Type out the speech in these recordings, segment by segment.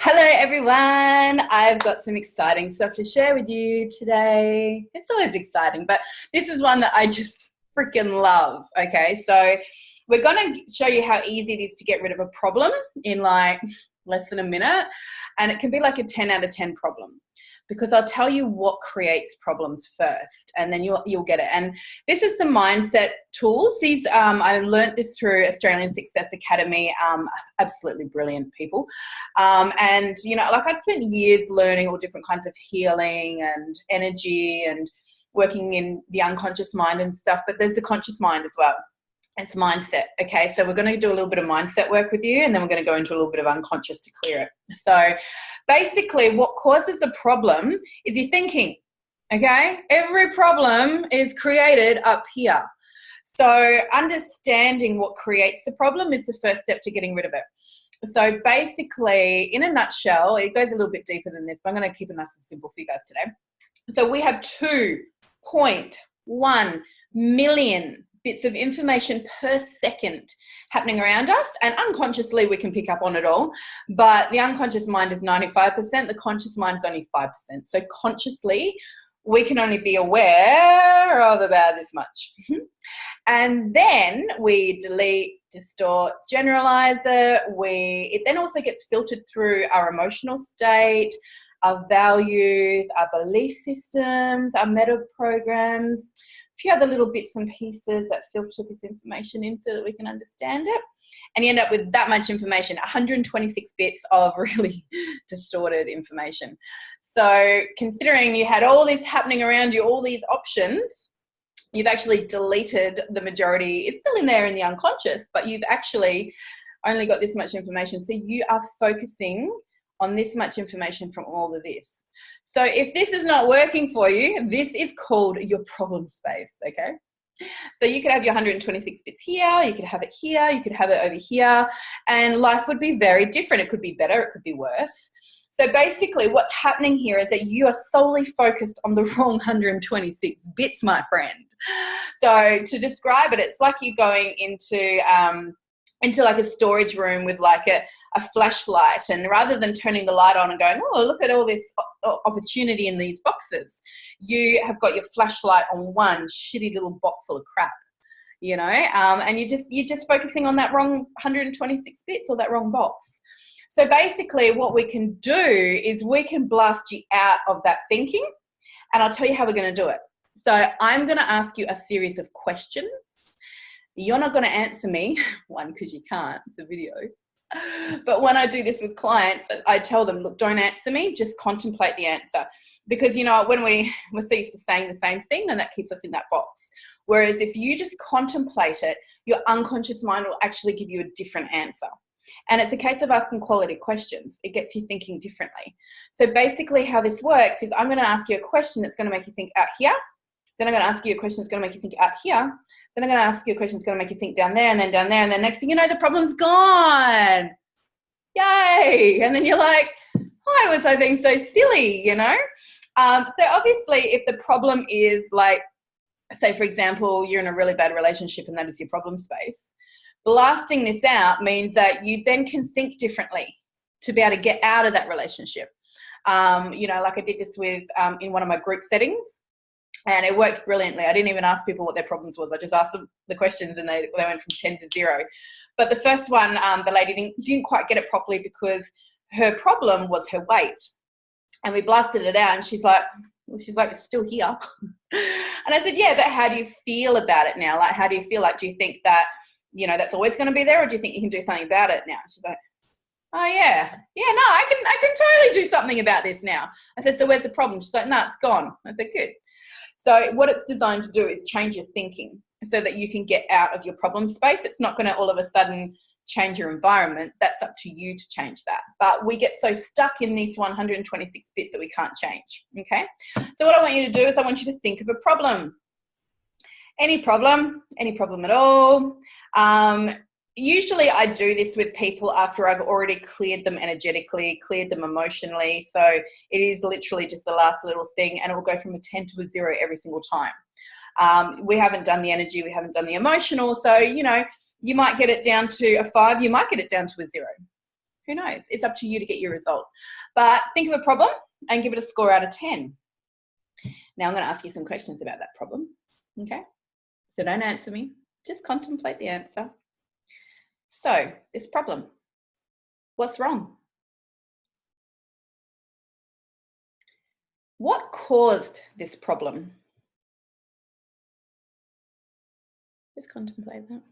Hello everyone, I've got some exciting stuff to share with you today. It's always exciting, but this is one that I just freaking love, okay? So we're gonna show you how easy it is to get rid of a problem in like less than a minute, and it can be like a 10 out of 10 problem, because I'll tell you what creates problems first, and then you'll get it. And this is some mindset tools. These I learned this through Australian Success Academy. Absolutely brilliant people. And you know, like I've spent years learning all different kinds of healing and energy and working in the unconscious mind and stuff. But there's the conscious mind as well. It's mindset. Okay, so we're going to do a little bit of mindset work with you, and then we're going to go into a little bit of unconscious to clear it. So basically what causes a problem is your thinking. Okay, every problem is created up here. So understanding what creates the problem is the first step to getting rid of it. So basically, in a nutshell, it goes a little bit deeper than this, but I'm going to keep it nice and simple for you guys today. So we have 2.1 million bits of information per second happening around us, and unconsciously we can pick up on it all, but the unconscious mind is 95%, the conscious mind is only 5%. So consciously we can only be aware of about this much. And then we delete, distort, generalize it. It then also gets filtered through our emotional state, our values, our belief systems, our meta programs, a few other little bits and pieces that filter this information in so that we can understand it. And you end up with that much information, 126 bits of really distorted information. So considering you had all this happening around you, all these options, you've actually deleted the majority. It's still in there in the unconscious, but you've actually only got this much information. So you are focusing on this much information from all of this. So if this is not working for you, this is called your problem space, okay? So you could have your 126 bits here, you could have it here, you could have it over here, and life would be very different. It could be better, it could be worse. So basically what's happening here is that you are solely focused on the wrong 126 bits, my friend. So to describe it, it's like you going into like a storage room with like a flashlight, and rather than turning the light on and going, oh, look at all this opportunity in these boxes, you have got your flashlight on one shitty little box full of crap, you know, and you're just focusing on that wrong 126 bits or that wrong box. So basically what we can do is we can blast you out of that thinking, and I'll tell you how we're going to do it. So I'm going to ask you a series of questions. You're not going to answer me, one, because you can't, it's a video. But when I do this with clients, I tell them, look, don't answer me, just contemplate the answer. Because, you know, when we're so used to saying the same thing, and that keeps us in that box. Whereas if you just contemplate it, your unconscious mind will actually give you a different answer. And it's a case of asking quality questions. It gets you thinking differently. So basically how this works is I'm going to ask you a question that's going to make you think out here. Then I'm going to ask you a question that's going to make you think out here. Then I'm going to ask you a question that's going to make you think down there, and then down there, and then next thing you know, the problem's gone. Yay! And then you're like, why was I being so silly, you know? So obviously if the problem is like, say for example, you're in a really bad relationship and that is your problem space, blasting this out means that you then can think differently to be able to get out of that relationship. You know, like I did this with in one of my group settings, and it worked brilliantly. I didn't even ask people what their problems was. I just asked them the questions, and they went from 10 to 0. But the first one, the lady didn't quite get it properly because her problem was her weight. And we blasted it out, and she's like, it's still here. And I said, yeah, but how do you feel about it now? Like, how do you feel? Like, do you think that, you know, that's always going to be there, or do you think you can do something about it now? She's like, oh yeah, no, I can totally do something about this now. I said, so where's the problem? She's like, no, it's gone. I said, good. So what it's designed to do is change your thinking so that you can get out of your problem space. It's not going to all of a sudden change your environment. That's up to you to change that. But we get so stuck in these 126 bits that we can't change, okay? So what I want you to do is I want you to think of a problem. Any problem at all. Usually I do this with people after I've already cleared them energetically, cleared them emotionally. So it is literally just the last little thing, and it will go from a 10 to a 0 every single time. We haven't done the energy, we haven't done the emotional. So, you know, you might get it down to a 5, you might get it down to a 0. Who knows? It's up to you to get your result. But think of a problem and give it a score out of 10. Now I'm going to ask you some questions about that problem. Okay? So don't answer me. Just contemplate the answer. So, this problem. What's wrong? What caused this problem? Just contemplate that.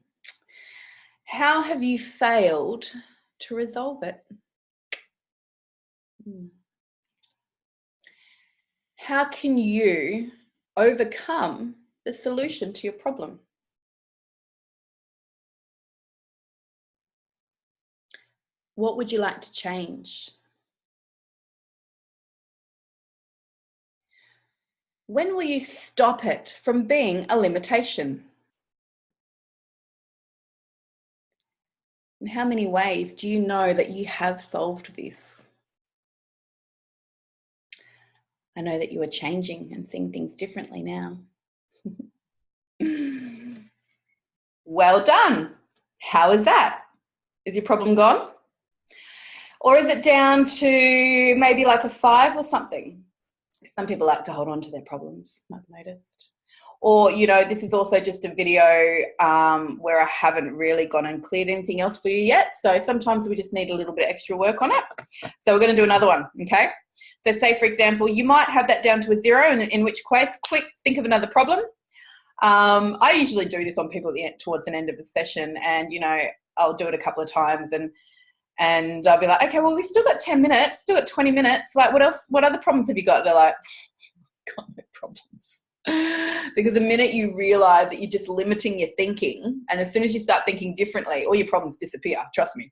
How have you failed to resolve it? How can you overcome the solution to your problem? What would you like to change? When will you stop it from being a limitation? In how many ways do you know that you have solved this? I know that you are changing and seeing things differently now. Well done. How is that? Is your problem gone? Or is it down to maybe like a 5 or something? Some people like to hold on to their problems, I've noticed. Or, you know, this is also just a video where I haven't really gone and cleared anything else for you yet. So sometimes we just need a little bit of extra work on it. So we're going to do another one, okay? So say, for example, you might have that down to a 0, in which case, quick, think of another problem. I usually do this on people towards an end of the session, and, you know, I'll do it a couple of times and I'll be like, okay, well, we still got 10 minutes, still got 20 minutes. Like, what else, what other problems have you got? They're like, got no problems. Because the minute you realize that you're just limiting your thinking, and as soon as you start thinking differently, all your problems disappear, trust me.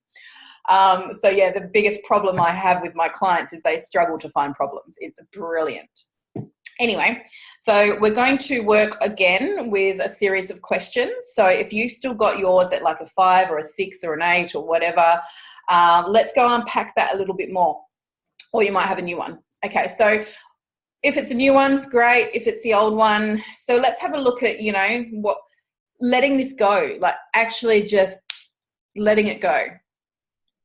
So yeah, the biggest problem I have with my clients is they struggle to find problems. It's brilliant. Anyway, so we're going to work again with a series of questions. So if you've still got yours at like a 5 or a 6 or an 8 or whatever, let's go unpack that a little bit more. Or you might have a new one. Okay, so if it's a new one, great. If it's the old one, so let's have a look at, you know, what, letting this go, like actually just letting it go.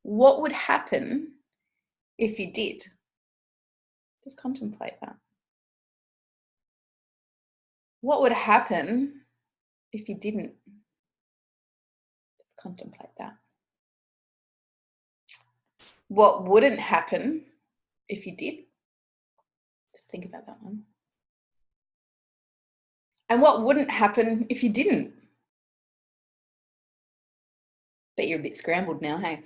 What would happen if you did? Just contemplate that. What would happen if you didn't? Just contemplate that. What wouldn't happen if you did? Just think about that one. And what wouldn't happen if you didn't? Bet you're a bit scrambled now, hey?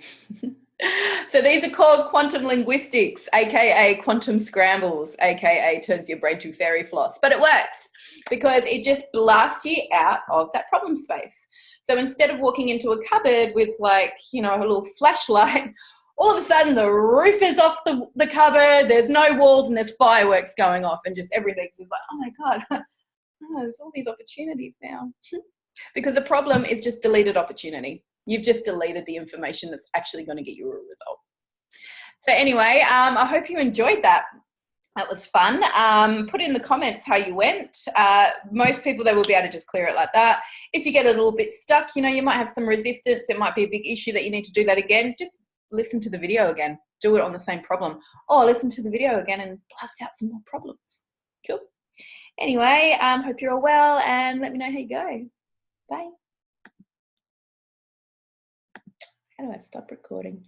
So these are called quantum linguistics, aka quantum scrambles, aka turns your brain to fairy floss. But it works because it just blasts you out of that problem space. So instead of walking into a cupboard with, like, you know, a little flashlight, all of a sudden the roof is off the cupboard, there's no walls, and there's fireworks going off, and just everything's just like, oh my God, oh, there's all these opportunities now. Because the problem is just deleted opportunity. You've just deleted the information that's actually going to get you a result. So anyway, I hope you enjoyed that. That was fun. Put in the comments how you went. Most people, they will be able to just clear it like that. If you get a little bit stuck, you know, you might have some resistance. It might be a big issue that you need to do that again. Just listen to the video again. Do it on the same problem. Or listen to the video again and blast out some more problems. Cool. Anyway, hope you're all well, and let me know how you go. Bye. How do I stop recording?